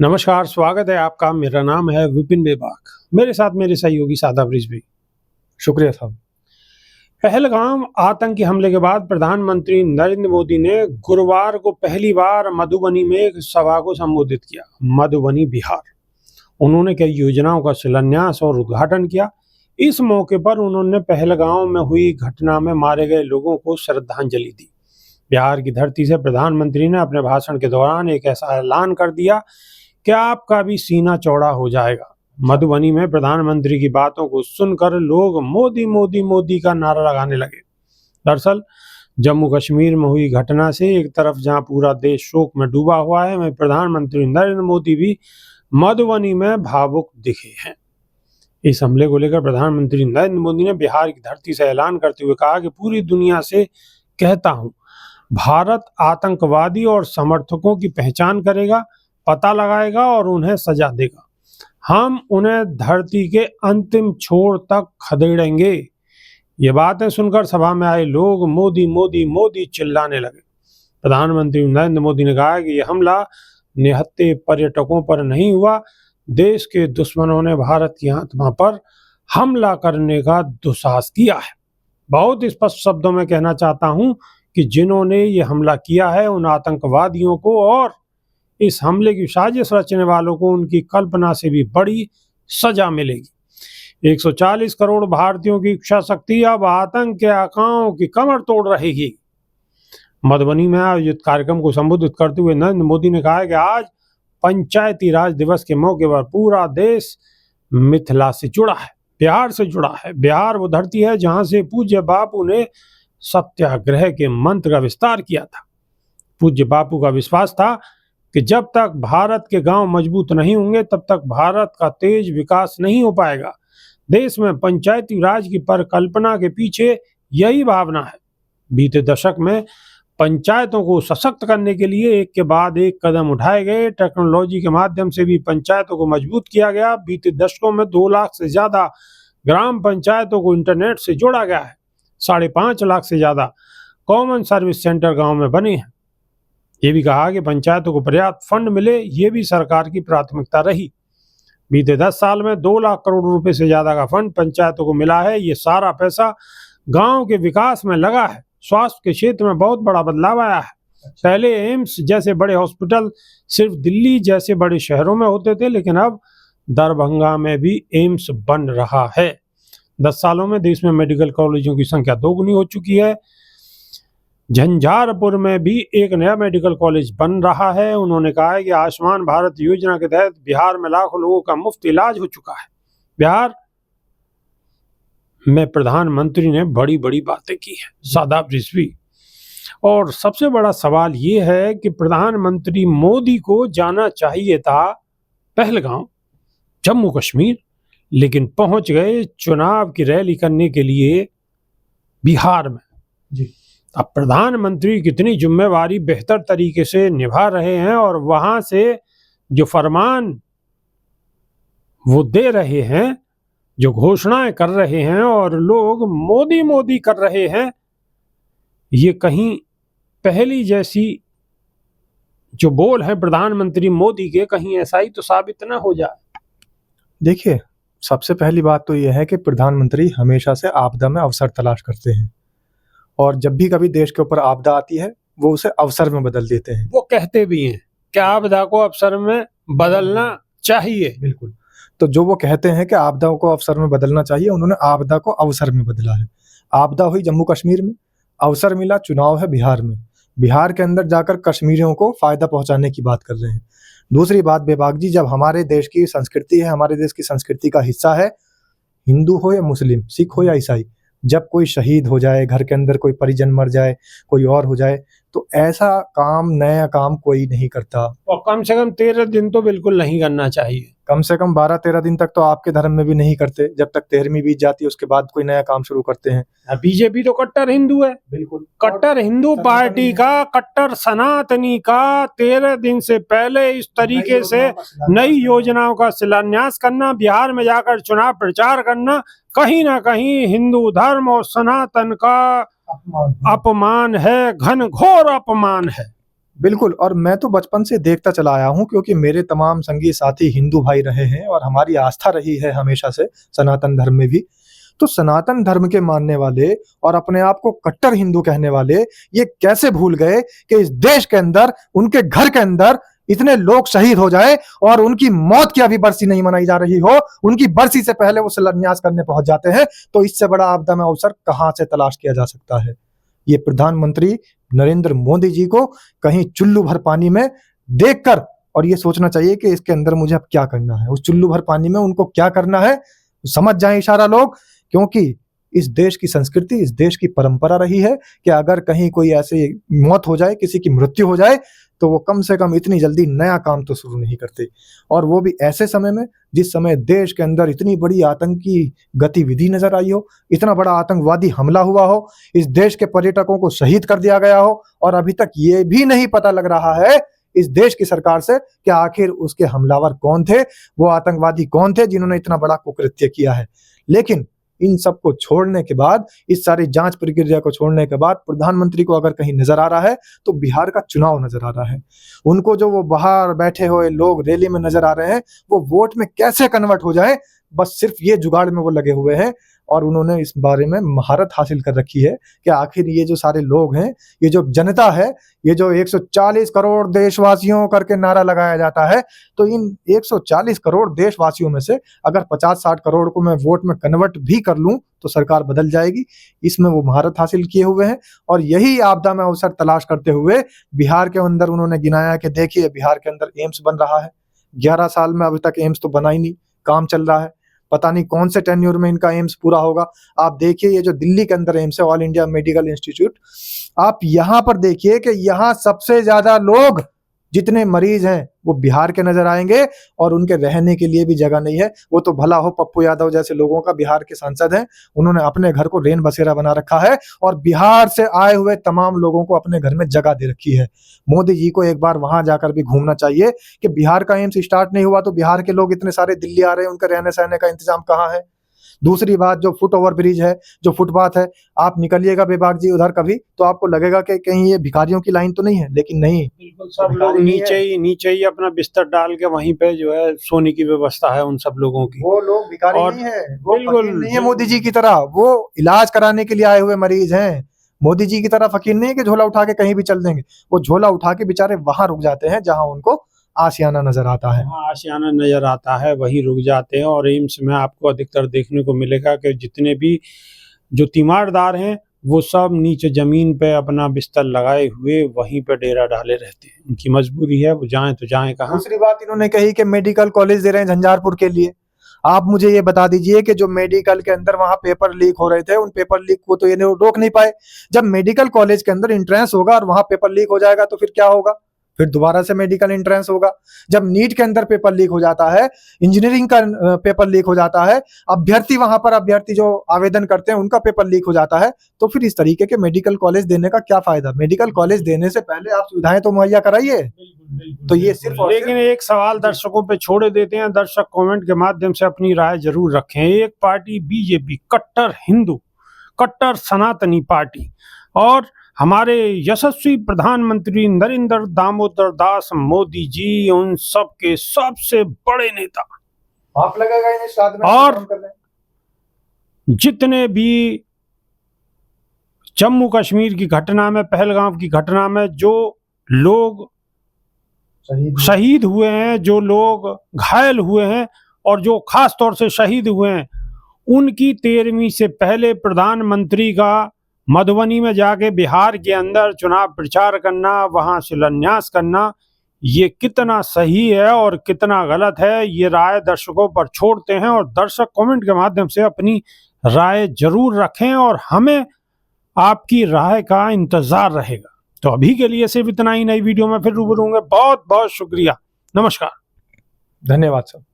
नमस्कार, स्वागत है आपका। मेरा नाम है विपिन बेबाक। मेरे साथ मेरे सहयोगी सादाब रिजवी। शुक्रिया साहब। पहलगाम आतंकी हमले के बाद प्रधानमंत्री नरेंद्र मोदी ने गुरुवार को पहली बार मधुबनी में एक सभा को संबोधित किया। मधुबनी, बिहार। उन्होंने कई योजनाओं का शिलान्यास और उद्घाटन किया। इस मौके पर उन्होंने पहलगाम में हुई घटना में मारे गए लोगों को श्रद्धांजलि दी। बिहार की धरती से प्रधानमंत्री ने अपने भाषण के दौरान एक ऐसा ऐलान कर दिया कि आपका भी सीना चौड़ा हो जाएगा। मधुबनी में प्रधानमंत्री की बातों को सुनकर लोग मोदी मोदी मोदी का नारा लगाने लगे। दरअसल जम्मू कश्मीर में हुई घटना से एक तरफ जहां पूरा देश शोक में डूबा हुआ है, वहीं प्रधानमंत्री नरेंद्र मोदी भी मधुबनी में भावुक दिखे हैं। इस हमले को लेकर प्रधानमंत्री नरेंद्र मोदी ने बिहार की धरती से ऐलान करते हुए कहा कि पूरी दुनिया से कहता हूं, भारत आतंकवादी और समर्थकों की पहचान करेगा, पता लगाएगा और उन्हें सजा देगा। हम उन्हें धरती के अंतिम छोर तक खदेड़ेंगे। ये बातें सुनकर सभा में आए लोग मोदी मोदी मोदी चिल्लाने लगे। प्रधानमंत्री नरेंद्र मोदी ने कहा कि यह हमला निहत्थे पर्यटकों पर नहीं हुआ, देश के दुश्मनों ने भारत की आत्मा पर हमला करने का दुस्साहस किया है। बहुत स्पष्ट शब्दों में कहना चाहता हूं कि जिन्होंने ये हमला किया है, उन आतंकवादियों को और इस हमले की साजिश रचने वालों को उनकी कल्पना से भी बड़ी सजा मिलेगी। 140 करोड़ भारतीयों की इच्छा शक्ति अब आतंक के आकाओं की कमर तोड़ रहेगी। मधुबनी में आयोजित कार्यक्रम को संबोधित करते हुए नरेंद्र मोदी ने कहा कि आज पंचायती राज दिवस के मौके पर पूरा देश मिथिला से जुड़ा है, बिहार से जुड़ा है। बिहार वो धरती है जहां से पूज्य बापू ने सत्याग्रह के मंत्र का विस्तार किया था। पूज्य बापू का विश्वास था कि जब तक भारत के गांव मजबूत नहीं होंगे, तब तक भारत का तेज विकास नहीं हो पाएगा। देश में पंचायती राज की परिकल्पना के पीछे यही भावना है। बीते दशक में पंचायतों को सशक्त करने के लिए एक के बाद एक कदम उठाए गए। टेक्नोलॉजी के माध्यम से भी पंचायतों को मजबूत किया गया। बीते दशकों में 2 लाख से ज्यादा ग्राम पंचायतों को इंटरनेट से जोड़ा गया है। 5.5 लाख से ज्यादा कॉमन सर्विस सेंटर गाँव में बने हैं। ये भी कहा कि पंचायतों को पर्याप्त फंड मिले, ये भी सरकार की प्राथमिकता रही। बीते 10 साल में 2 लाख करोड़ रुपए से ज्यादा का फंड पंचायतों को मिला है। ये सारा पैसा गांव के विकास में लगा है। स्वास्थ्य के क्षेत्र में बहुत बड़ा बदलाव आया है। पहले एम्स जैसे बड़े हॉस्पिटल सिर्फ दिल्ली जैसे बड़े शहरों में होते थे, लेकिन अब दरभंगा में भी एम्स बन रहा है। 10 सालों में देश में मेडिकल कॉलेजों की संख्या 2 गुनी हो चुकी है। झंझारपुर में भी एक नया मेडिकल कॉलेज बन रहा है। उन्होंने कहा है कि आयुष्मान भारत योजना के तहत बिहार में लाखों लोगों का मुफ्त इलाज हो चुका है। बिहार में प्रधानमंत्री ने बड़ी बड़ी बातें की हैं, सादाब रिजवी। और सबसे बड़ा सवाल ये है कि प्रधानमंत्री मोदी को जाना चाहिए था पहलगाम, जम्मू कश्मीर, लेकिन पहुंच गए चुनाव की रैली करने के लिए बिहार में। जी। अब प्रधानमंत्री कितनी जिम्मेवारी बेहतर तरीके से निभा रहे हैं और वहां से जो फरमान वो दे रहे हैं, जो घोषणाएं कर रहे हैं और लोग मोदी मोदी कर रहे हैं, ये कहीं पहली जैसी जो बोल है प्रधानमंत्री मोदी के, कहीं ऐसा ही तो साबित ना हो जाए। देखिए, सबसे पहली बात तो यह है कि प्रधानमंत्री हमेशा से आपदा में अवसर तलाश करते हैं और जब भी कभी देश के ऊपर आपदा आती है वो उसे अवसर में बदल देते हैं। वो कहते भी हैं कि आपदा को अवसर में बदलना चाहिए। बिल्कुल। तो जो वो कहते हैं कि आपदा को अवसर में बदलना चाहिए, उन्होंने आपदा को अवसर में बदला है। आपदा हुई जम्मू कश्मीर में, अवसर मिला चुनाव है बिहार में। बिहार के अंदर जाकर कश्मीरियों को फायदा पहुंचाने की बात कर रहे हैं। दूसरी बात बेबाक जी, जब हमारे देश की संस्कृति है, हमारे देश की संस्कृति का हिस्सा है, हिंदू हो या मुस्लिम, सिख हो या ईसाई, जब कोई शहीद हो जाए, घर के अंदर कोई परिजन मर जाए, कोई और हो जाए, तो ऐसा काम, नया काम कोई नहीं करता। और कम से कम 13 दिन तो बिल्कुल नहीं करना चाहिए। कम से कम 12-13 दिन तक तो आपके धर्म में भी नहीं करते। जब तक 13वीं बीत जाती है उसके बाद कोई नया काम शुरू करते हैं। बीजेपी तो कट्टर हिंदू है। बिल्कुल। कट्टर हिंदू पार्टी का, कट्टर सनातनी का 13 दिन से पहले इस तरीके से नई योजनाओं का शिलान्यास करना, बिहार में जाकर चुनाव प्रचार करना, कहीं ना कहीं हिंदू धर्म और सनातन का अपमान है, घनघोर अपमान है। बिल्कुल, और मैं तो बचपन से देखता चला आया हूँ, क्योंकि मेरे तमाम संगी साथी हिंदू भाई रहे हैं और हमारी आस्था रही है हमेशा से सनातन धर्म में भी। तो सनातन धर्म के मानने वाले और अपने आप को कट्टर हिंदू कहने वाले ये कैसे भूल गए कि इस देश के अंदर, उनके घर के अंदर इतने लोग शहीद हो जाए और उनकी मौत की अभी बरसी नहीं मनाई जा रही हो, उनकी बरसी से पहले वो शिलान्यास करने पहुंच जाते हैं। तो इससे बड़ा आपदा में अवसर कहां से तलाश किया जा सकता है? ये प्रधानमंत्री नरेंद्र मोदी जी को कहीं चुल्लू भर पानी में देखकर और ये सोचना चाहिए कि इसके अंदर मुझे अब क्या करना है। उस चुल्लू भर पानी में उनको क्या करना है समझ जाएं इशारा लोग, क्योंकि इस देश की संस्कृति, इस देश की परंपरा रही है कि अगर कहीं कोई ऐसे मौत हो जाए, किसी की मृत्यु हो जाए, तो वो कम से कम इतनी जल्दी नया काम तो शुरू नहीं करते, और वो भी ऐसे समय में जिस समय देश के अंदर इतनी बड़ी आतंकी गतिविधि नजर आई हो, इतना बड़ा आतंकवादी हमला हुआ हो, इस देश के पर्यटकों को शहीद कर दिया गया हो, और अभी तक ये भी नहीं पता लग रहा है इस देश की सरकार से कि आखिर उसके हमलावर कौन थे, वो आतंकवादी कौन थे जिन्होंने इतना बड़ा कुकृत्य किया है। लेकिन इन सबको छोड़ने के बाद, इस सारी जांच प्रक्रिया को छोड़ने के बाद प्रधानमंत्री को अगर कहीं नजर आ रहा है तो बिहार का चुनाव नजर आ रहा है। उनको जो वो बाहर बैठे हुए लोग रैली में नजर आ रहे हैं, वो वोट में कैसे कन्वर्ट हो जाए, बस सिर्फ ये जुगाड़ में वो लगे हुए हैं। और उन्होंने इस बारे में महारत हासिल कर रखी है कि आखिर ये जो सारे लोग हैं, ये जो जनता है, ये जो 140 करोड़ देशवासियों करके नारा लगाया जाता है, तो इन 140 करोड़ देशवासियों में से अगर 50-60 करोड़ को मैं वोट में कन्वर्ट भी कर लूं तो सरकार बदल जाएगी। इसमें वो महारत हासिल किए हुए हैं, और यही आपदा में अवसर तलाश करते हुए बिहार के अंदर उन्होंने गिनाया कि देखिए बिहार के अंदर एम्स बन रहा है। 11 साल में अभी तक एम्स तो बना ही नहीं, काम चल रहा है, पता नहीं कौन से टेन्योर में इनका एम्स पूरा होगा। आप देखिए ये जो दिल्ली के अंदर एम्स है, ऑल इंडिया मेडिकल इंस्टीट्यूट, आप यहाँ पर देखिए कि यहाँ सबसे ज्यादा लोग, जितने मरीज हैं वो बिहार के नजर आएंगे, और उनके रहने के लिए भी जगह नहीं है। वो तो भला हो पप्पू यादव जैसे लोगों का, बिहार के सांसद हैं, उन्होंने अपने घर को रेन बसेरा बना रखा है और बिहार से आए हुए तमाम लोगों को अपने घर में जगह दे रखी है। मोदी जी को एक बार वहां जाकर भी घूमना चाहिए कि बिहार का एम्स स्टार्ट नहीं हुआ तो बिहार के लोग इतने सारे दिल्ली आ रहे हैं, उनके रहने सहने का इंतजाम कहाँ है। दूसरी बात, जो फुट ओवर ब्रिज है, जो फुटपाथ है, आप निकलिएगा बेबाक जी उधर कभी तो आपको लगेगा कि कहीं ये भिखारियों की लाइन तो नहीं है, लेकिन नहीं, बिल्कुल सब लोग नीचे ही अपना बिस्तर डाल के वहीं पे जो है सोने की व्यवस्था है उन सब लोगों की। वो लोग भिखारी और नहीं है, वो बिल्कुल फकीर नहीं है मोदी जी की तरह, वो इलाज कराने के लिए आए हुए मरीज हैं। मोदी जी की तरह फकीर नहीं है कि झोला उठा के कहीं भी चल देंगे, वो झोला उठा के बेचारे वहां रुक जाते हैं जहां उनको आशियाना नजर आता है। हाँ, आशियाना नजर आता है, वही रुक जाते हैं। और एम्स में आपको अधिकतर देखने को मिलेगा कि जितने भी जो तीमारदार हैं वो सब नीचे जमीन पे अपना बिस्तर लगाए हुए वहीं पे डेरा डाले रहते हैं। उनकी मजबूरी है, वो जाएं तो जाएं कहाँ। दूसरी बात इन्होंने कही कि मेडिकल कॉलेज दे रहे हैं झंझारपुर के लिए। आप मुझे ये बता दीजिए कि जो मेडिकल के अंदर वहां पेपर लीक हो रहे थे, उन पेपर लीक को तो ये रोक नहीं पाए। जब मेडिकल कॉलेज के अंदर एंट्रेंस होगा और वहां पेपर लीक हो जाएगा तो फिर क्या होगा? फिर दोबारा से मेडिकल एंट्रेंस होगा। जब नीट के अंदर पेपर लीक हो जाता है, इंजीनियरिंग का पेपर लीक हो जाता है, अभ्यर्थी जो आवेदन करते हैं उनका पेपर लीक हो जाता है, तो फिर इस तरीके के मेडिकल कॉलेज देने का क्या फायदा? मेडिकल कॉलेज देने से पहले आप सुविधाएं तो मुहैया कराइए। तो ये सिर्फ लेकिन एक सवाल दर्शकों पे छोड़ देते हैं, दर्शक कमेंट के माध्यम से अपनी राय जरूर रखें। एक पार्टी बीजेपी, कट्टर हिंदू, कट्टर सनातनी पार्टी, और हमारे यशस्वी प्रधानमंत्री नरेंद्र दामोदर दास मोदी जी, उन सब के सबसे बड़े नेता, आप लगेगा इन्हें साथ में और जितने भी जम्मू कश्मीर की घटना में, पहलगाम की घटना में जो लोग शहीद हुए हैं, जो लोग घायल हुए हैं, और जो खास तौर से शहीद हुए हैं, उनकी 13वीं से पहले प्रधानमंत्री का मधुबनी में जाके बिहार के अंदर चुनाव प्रचार करना, वहां शिलान्यास करना, ये कितना सही है और कितना गलत है, ये राय दर्शकों पर छोड़ते हैं। और दर्शक कमेंट के माध्यम से अपनी राय जरूर रखें और हमें आपकी राय का इंतजार रहेगा। तो अभी के लिए सिर्फ इतना ही, नई वीडियो में फिर रूबरू होंगे। बहुत बहुत शुक्रिया, नमस्कार, धन्यवाद सर।